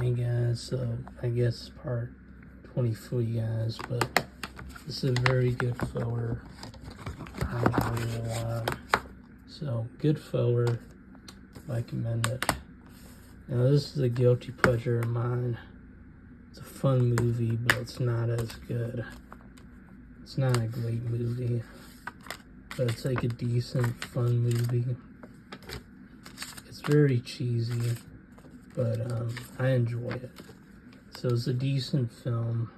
Hey guys, so I guess part 23 guys, but this is a very good filler. I enjoyed it a lot. So good filler, recommend it. Now this is a guilty pleasure of mine. It's a fun movie, but it's not as good. It's not a great movie, but it's like a decent, fun movie. It's very cheesy, but I enjoy it. So it's a decent film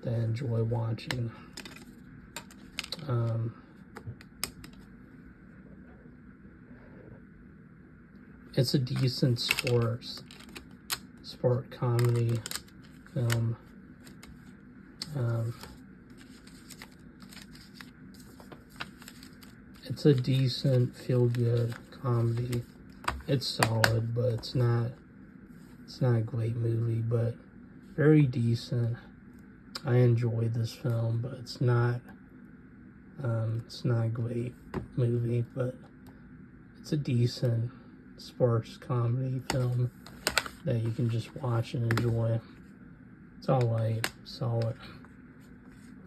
that I enjoy watching. It's a decent sport comedy film. It's a decent feel-good comedy. It's solid, but it's not a great movie, but very decent. I enjoyed this film, but it's not a great movie, but it's a decent sports comedy film that you can just watch and enjoy. It's alright, solid,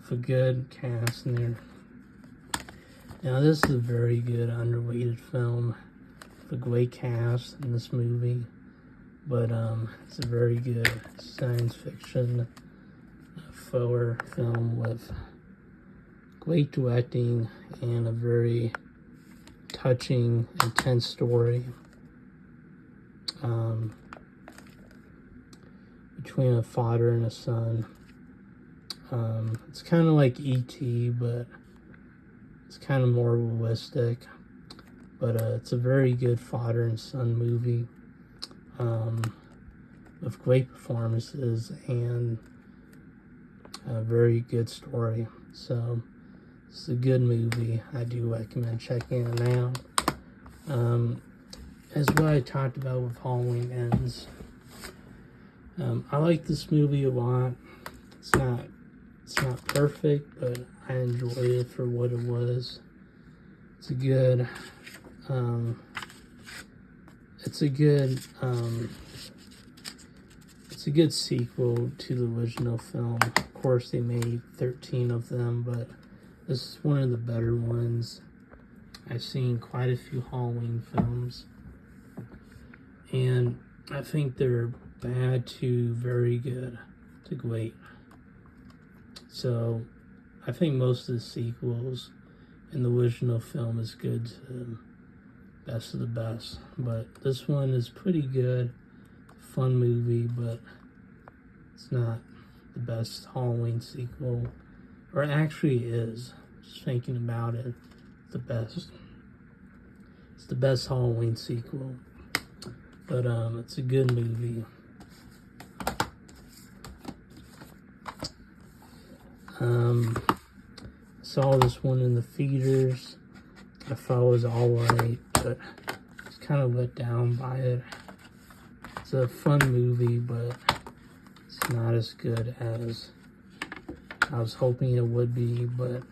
with a good cast in there. Now this is a very good underrated film, with a great cast in this movie, but it's a very good science fiction thriller film with great directing and a very touching, intense story between a father and a son. It's kind of like E.T., but it's kind of more realistic. But it's a very good father and son movie with great performances and a very good story. So it's a good movie. I do recommend checking it out. As what I talked about with Halloween Ends, I like this movie a lot. It's not perfect, but I enjoyed it for what it was. It's a good sequel to the original film. Of course, they made 13 of them, but this is one of the better ones. I've seen quite a few Halloween films, and I think they're bad to very good to great. So I think most of the sequels in the original film is good to best of the best, but this one is pretty good, fun movie, but it's not the best Halloween sequel, or it actually is. Just thinking about it, the best. It's the best Halloween sequel, but it's a good movie. Saw this one in the theaters. I thought it was alright, but I was kind of let down by it. It's a fun movie, but it's not as good as I was hoping it would be, but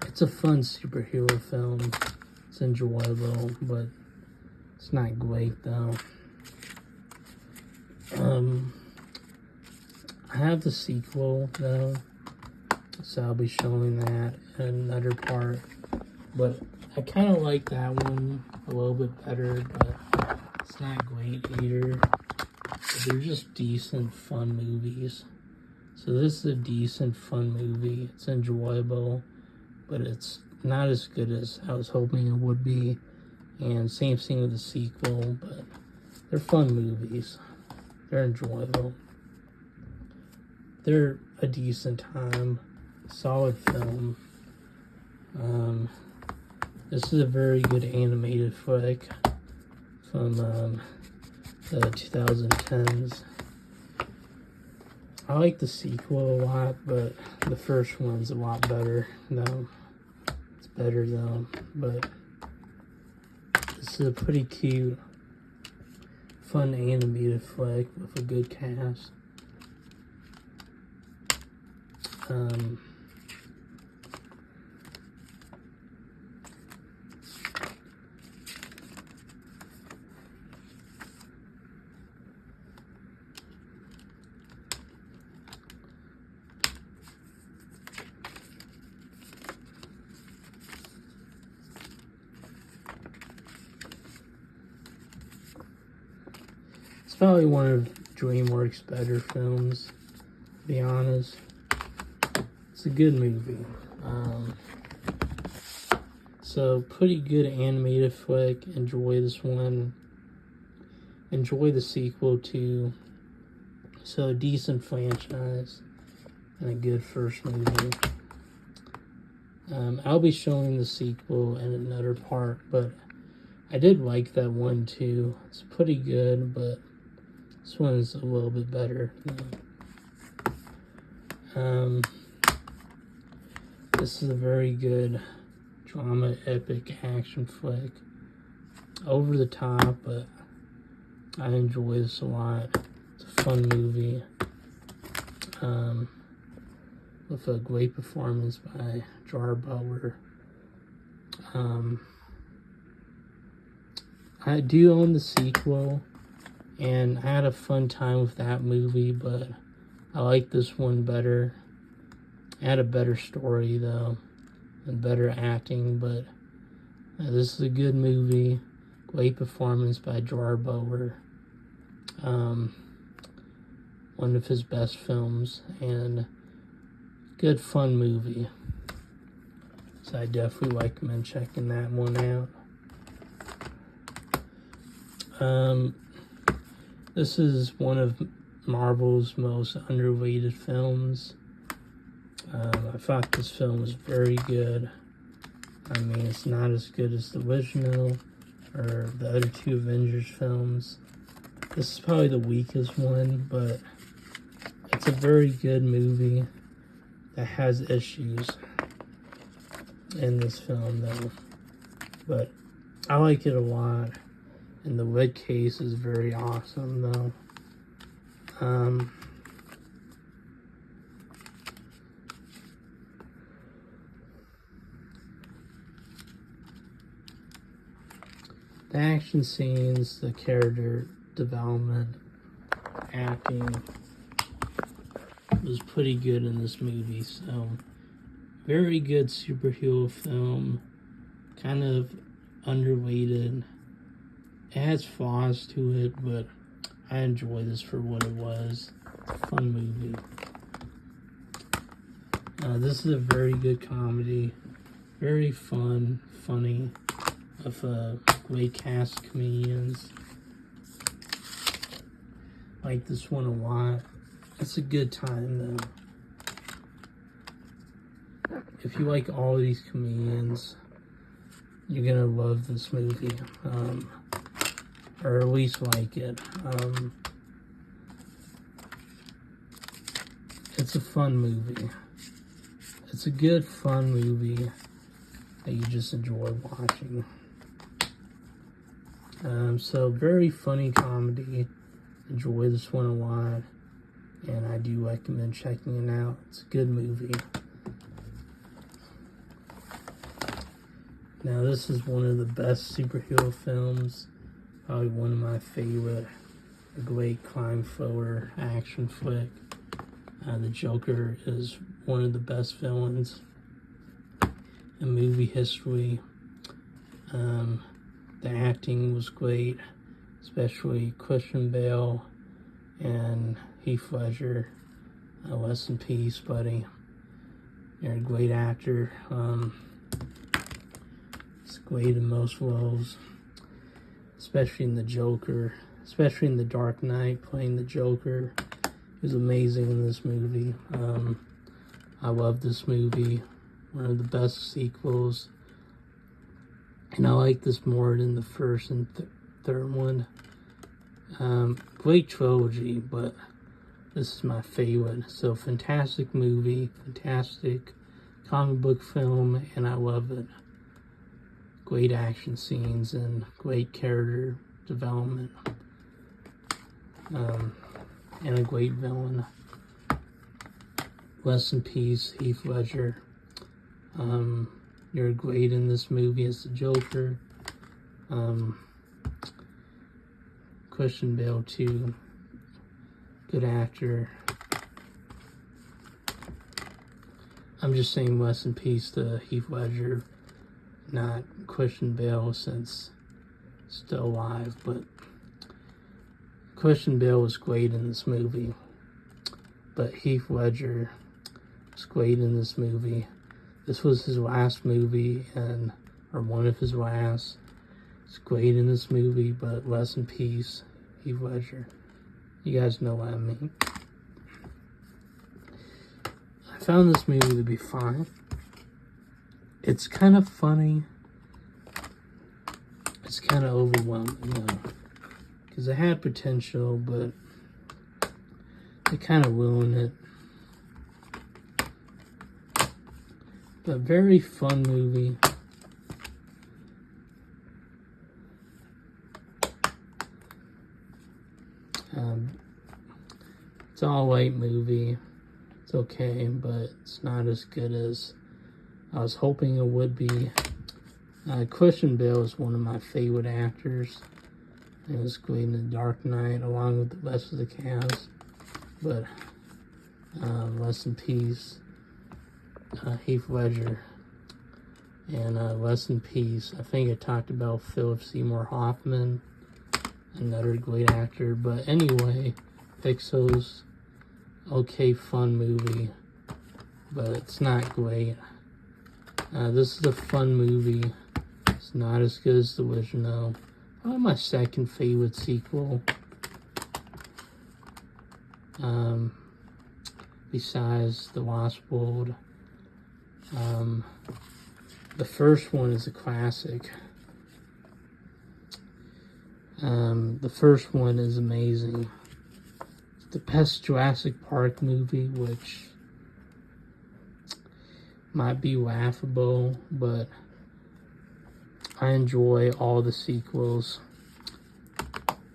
it's a fun superhero film. It's enjoyable, but it's not great though. I have the sequel though, so I'll be showing that in another part, but I kind of like that one a little bit better, but it's not great either. But they're just decent, fun movies. So this is a decent, fun movie. It's enjoyable, but it's not as good as I was hoping it would be. And same thing with the sequel, but they're fun movies. They're enjoyable. They're a decent time, solid film. This is a very good animated flick from the 2010s. I like the sequel a lot, but the first one's a lot better. No, it's better though, but this is a pretty cute, fun animated flick with a good cast. It's probably one of DreamWorks' better films, to be honest. It's a good movie. So, pretty good animated flick. Enjoy this one. Enjoy the sequel too. So, a decent franchise and a good first movie. I'll be showing the sequel in another part, but I did like that one too. It's pretty good, but this one's a little bit better. This is a very good drama, epic action flick. Over the top, but I enjoy this a lot. It's a fun movie. With a great performance by Jar Butler. I do own the sequel, and I had a fun time with that movie, but I like this one better. It had a better story, though, and better acting, but this is a good movie. Great performance by Jar Butler. One of his best films, and good fun movie. So I definitely recommend checking that one out. This is one of Marvel's most underrated films. I thought this film was very good. I mean, it's not as good as the original or the other two Avengers films. This is probably the weakest one, but it's a very good movie that has issues in this film, though. But I like it a lot, and the red case is very awesome, though. The action scenes, the character development, acting was pretty good in this movie. So, very good superhero film, kind of underrated. It has flaws to it, but I enjoy this for what it was. It's a fun movie. This is a very good comedy, very fun, funny, of a great cast of comedians. Like this one a lot. It's a good time, though. If you like all these comedians, you're gonna love this movie, or at least like it. It's a fun movie. It's a good, fun movie that you just enjoy watching. So very funny comedy. Enjoy this one a lot, and I do recommend checking it out. It's a good movie. Now this is one of the best superhero films, probably one of my favorite. A great crime thriller action flick. The Joker is one of the best villains in movie history. The acting was great, especially Christian Bale and Heath Ledger. Rest in peace, buddy. You're a great actor. It's great in most roles, especially in the Joker, especially in The Dark Knight, playing the Joker. He was amazing in this movie. I love this movie. One of the best sequels. And I like this more than the first and third one. Great trilogy, but this is my favorite. So, fantastic movie, fantastic comic book film, and I love it. Great action scenes and great character development. And a great villain. Rest in peace, Heath Ledger. You're great in this movie as the Joker. Christian Bale too. Good actor. I'm just saying rest in peace to Heath Ledger, not Christian Bale, since he's still alive, but Christian Bale was great in this movie, but Heath Ledger was great in this movie. This was his last movie, or one of his last. He's great in this movie, but rest in peace, Heath Ledger. You guys know what I mean. I found this movie to be fine. It's kind of funny. It's kind of overwhelming, though, because it had potential, but they kind of ruined it. But very fun movie. It's an all-right movie. It's okay, but it's not as good as I was hoping it would be. Christian Bale is one of my favorite actors. He was great in The Dark Knight along with the rest of the cast. But rest in peace, Heath Ledger. And rest in peace, I think I talked about Philip Seymour Hoffman, another great actor. But anyway, Pixels, okay, fun movie, but it's not great. This is a fun movie. It's not as good as the original. Probably my second favorite sequel. Besides The Lost World. The first one is a classic. The first one is amazing. It's the best Jurassic Park movie, which might be laughable, but I enjoy all the sequels.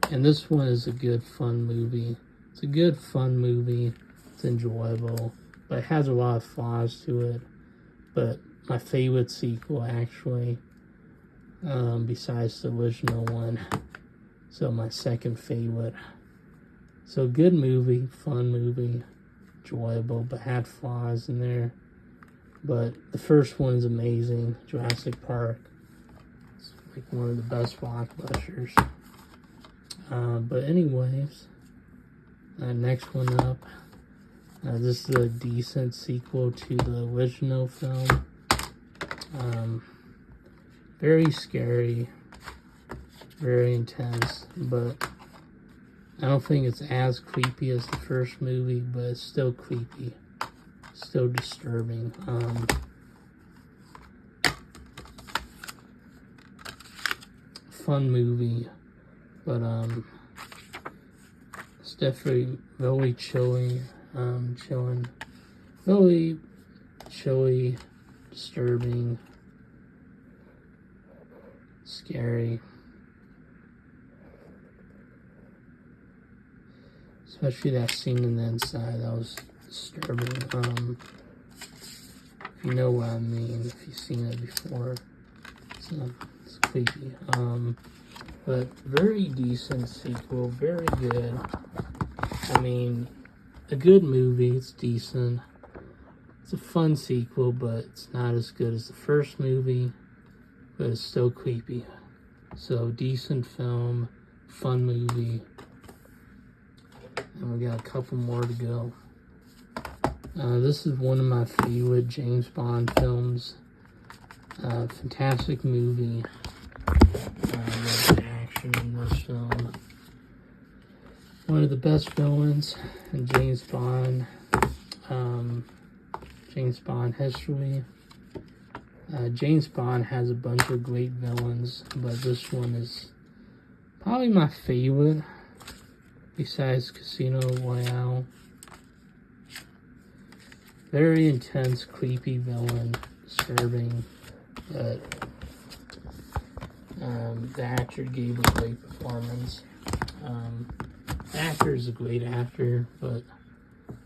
And this one is a good, fun movie. It's a good, fun movie. It's enjoyable, but it has a lot of flaws to it. But my favorite sequel, actually, besides the original one. So my second favorite. So good movie, fun movie, enjoyable, but had flaws in there. But the first one is amazing, Jurassic Park. It's like one of the best blockbusters. But anyways, next one up. This is a decent sequel to the original film. Very scary, very intense, but I don't think it's as creepy as the first movie, but it's still creepy, still disturbing. Fun movie, but it's definitely really chilling, really chilly, disturbing, scary. Especially that scene in the inside, that was disturbing. If you know what I mean, if you've seen it before, it's creepy. But very decent sequel, very good. I mean, a good movie, it's decent. It's a fun sequel, but it's not as good as the first movie, but it's still creepy. So, decent film, fun movie. And we got a couple more to go. This is one of my favorite James Bond films. Fantastic movie. Love the action in this film. One of the best villains in James Bond history. James Bond has a bunch of great villains, but this one is probably my favorite, besides Casino Royale. Very intense, creepy villain, disturbing, but the actor gave a great performance. The actor is a great actor, but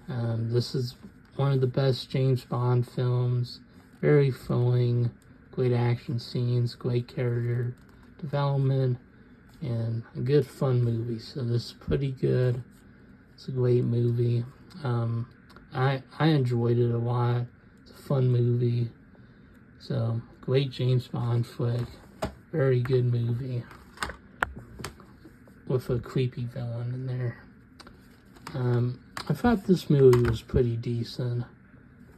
this is one of the best James Bond films. Very flowing, great action scenes, great character development, and a good fun movie. So this is pretty good. It's a great movie. I enjoyed it a lot. It's a fun movie. So great James Bond flick. Very good movie. with a creepy villain in there. I thought this movie was pretty decent.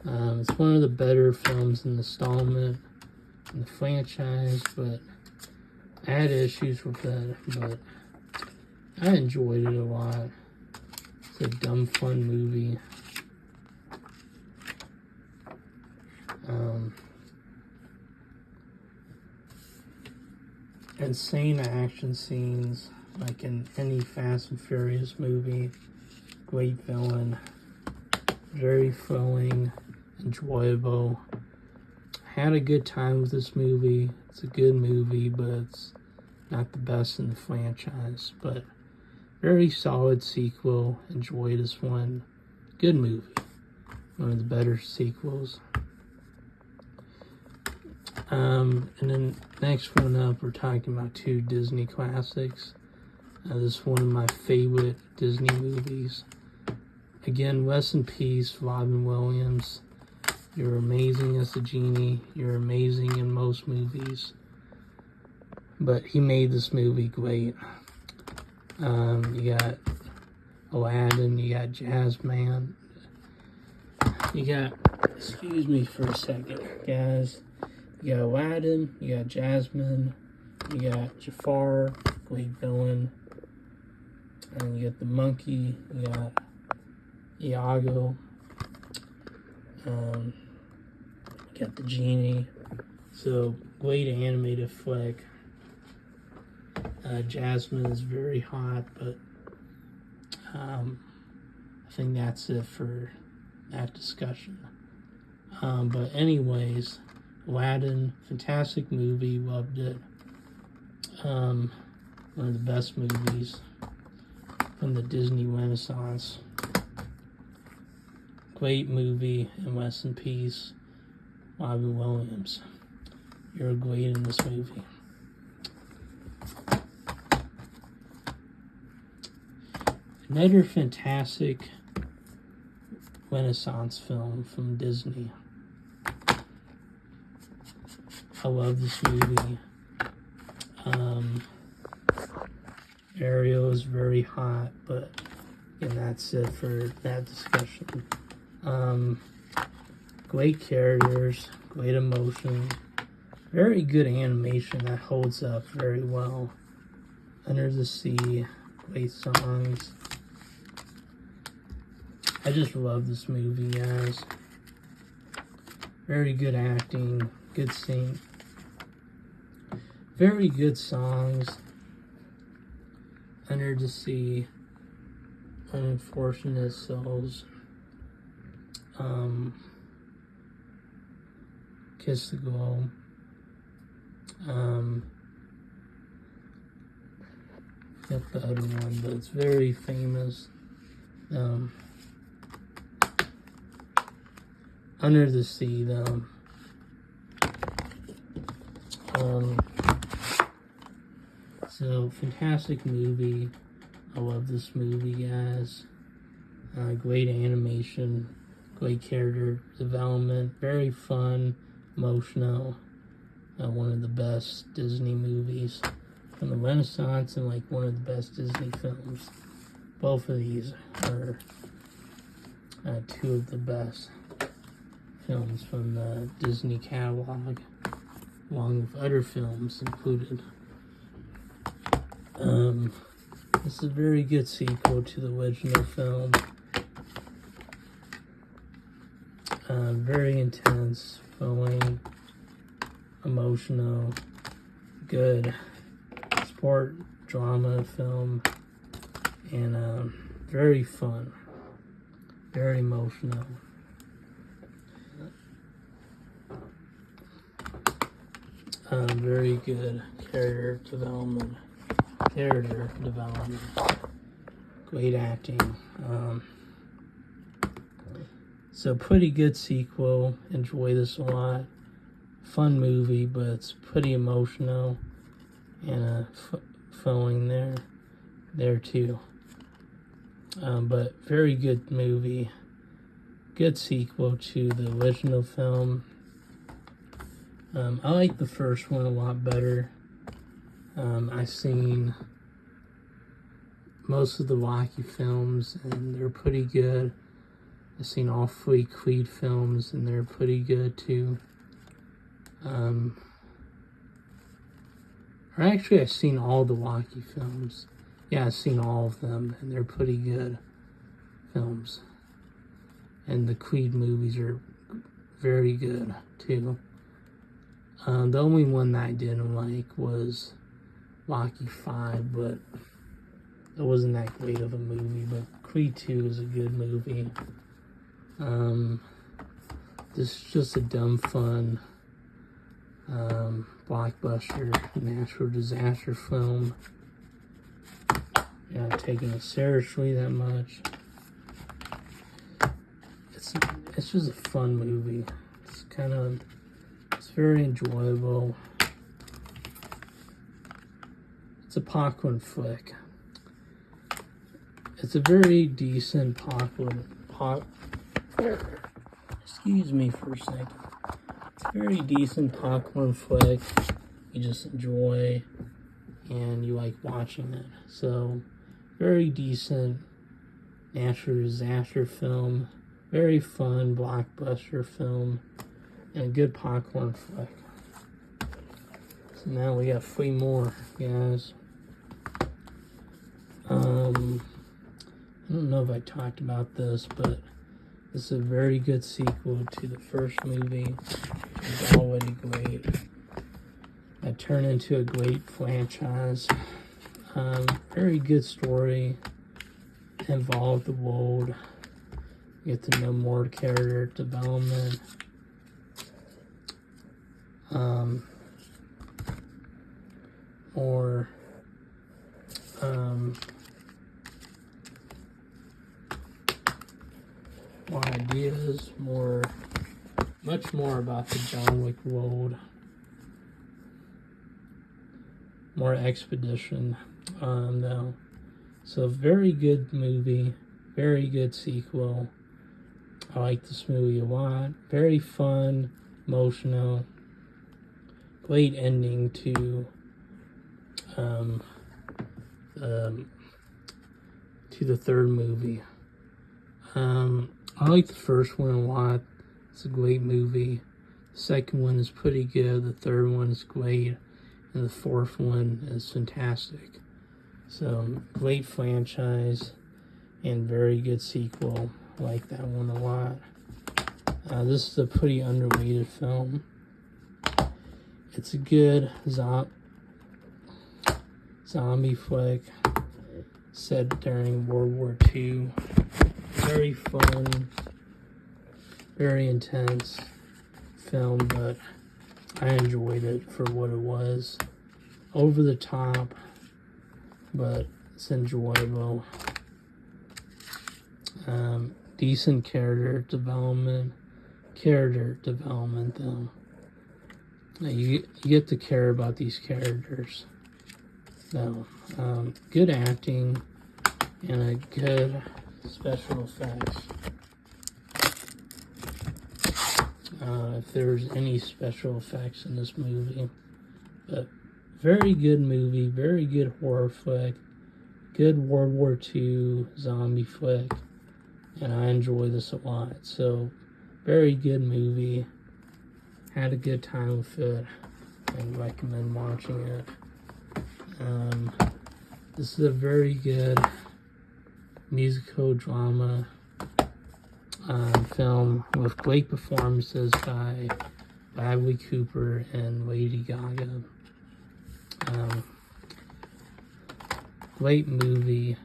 It's one of the better films in the installment in the franchise, but I had issues with that, but I enjoyed it a lot. It's a dumb, fun movie. Insane action scenes, like in any Fast and Furious movie. Great villain. Very thrilling, enjoyable. Had a good time with this movie. It's a good movie, but it's not the best in the franchise. But very solid sequel. Enjoy this one. Good movie. One of the better sequels. And then next one up, we're talking about two Disney classics. This is one of my favorite Disney movies. Again, rest in peace, Robin Williams. You're amazing as a genie. You're amazing in most movies. But he made this movie great. You got Aladdin, you got Jasmine. You got, excuse me for a second, guys. You got Aladdin, you got Jasmine, you got Jafar, great villain. And you got the monkey, you got Iago. You got the genie. So, great animated flick. Jasmine is very hot, but I think that's it for that discussion. But anyways, Aladdin, fantastic movie, loved it. One of the best movies from the Disney Renaissance. Great movie, and rest in peace, Robin Williams. You're great in this movie. Another fantastic Renaissance film from Disney. I love this movie. Ariel is very hot, but and that's it for that discussion. Great characters, great emotion, very good animation that holds up very well. Under the Sea, great songs. I just love this movie, guys. Very good acting, good scene. Very good songs. Under the Sea, Unfortunate Souls, Kiss the Glow, got the other one, but it's very famous. Under the Sea, though. So, fantastic movie. I love this movie, guys. Great animation, great character development, very fun, emotional. One of the best Disney movies from the Renaissance and like one of the best Disney films. Both of these are two of the best films from the Disney catalog, along with other films included. This is a very good sequel to the original film. Very intense, flowing, emotional, good sport drama film, and very fun, very emotional. Very good character development. Great acting. So pretty good sequel. Enjoy this a lot. Fun movie, but it's pretty emotional and flowing there too. But very good movie. Good sequel to the original film. I like the first one a lot better. I've seen most of the Rocky films, and they're pretty good. I've seen all 3 Creed films, and they're pretty good too. Or actually, I've seen all the Rocky films. Yeah, I've seen all of them, and they're pretty good films. And the Creed movies are very good too. The only one that I didn't like was Rocky 5, but it wasn't that great of a movie. But Creed 2 is a good movie. This is just a dumb fun blockbuster natural disaster film. You're not taking it seriously that much. It's just a fun movie. It's very enjoyable. It's a popcorn flick. It's a very decent excuse me for a second. It's a very decent popcorn flick. You just enjoy and you like watching it. So, very decent natural disaster film. Very fun blockbuster film. And a good popcorn flick. So now we got 3 more, guys. I don't know if I talked about this, but this is a very good sequel to the first movie. It's already great. It turned into a great franchise. Very good story. Involved the world. You get to know more character development. More ideas, much more about the John Wick world, more expedition, though. So very good movie, very good sequel. I like this movie a lot. Very fun, emotional, great ending to the third movie. I like the first one a lot. It's a great movie. The second one is pretty good. The third one is great. And the fourth one is fantastic. So, great franchise and very good sequel. I like that one a lot. This is a pretty underrated film. It's a good zombie flick set during World War II. Very fun, very intense film, but I enjoyed it for what it was. Over the top, but it's enjoyable. Decent character development though. You get to care about these characters. So, good acting and a good special effects. If there's any special effects in this movie. But very good movie, very good horror flick, good World War II zombie flick, and I enjoy this a lot. So, very good movie. Had a good time with it. I recommend watching it. This is a very good musical drama film with great performances by Bradley Cooper and Lady Gaga. Great movie,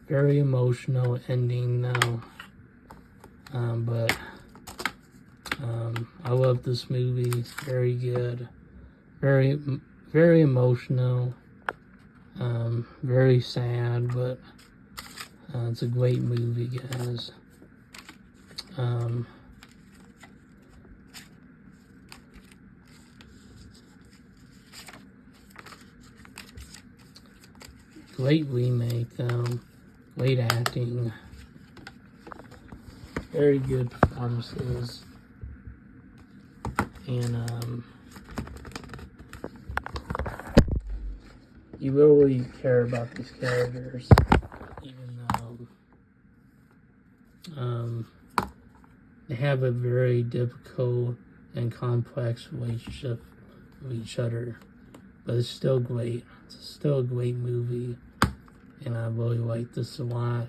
very emotional ending though, but I love this movie. Very good, very emotional, very sad, but it's a great movie, guys. Great remake, though. Great acting. Very good performances. And, you really care about these characters, even though they have a very difficult and complex relationship with each other. But it's still great. It's still a great movie, and I really like this a lot.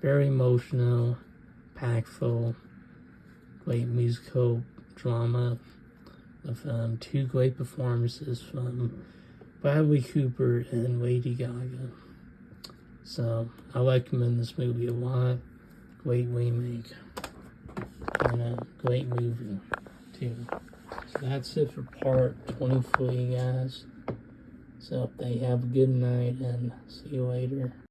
Very emotional, impactful, great musical drama with 2 great performances from Bradley Cooper and Lady Gaga. So I recommend this movie a lot. Great remake and a great movie too. So that's it for part 23, guys. So they have a good night and see you later.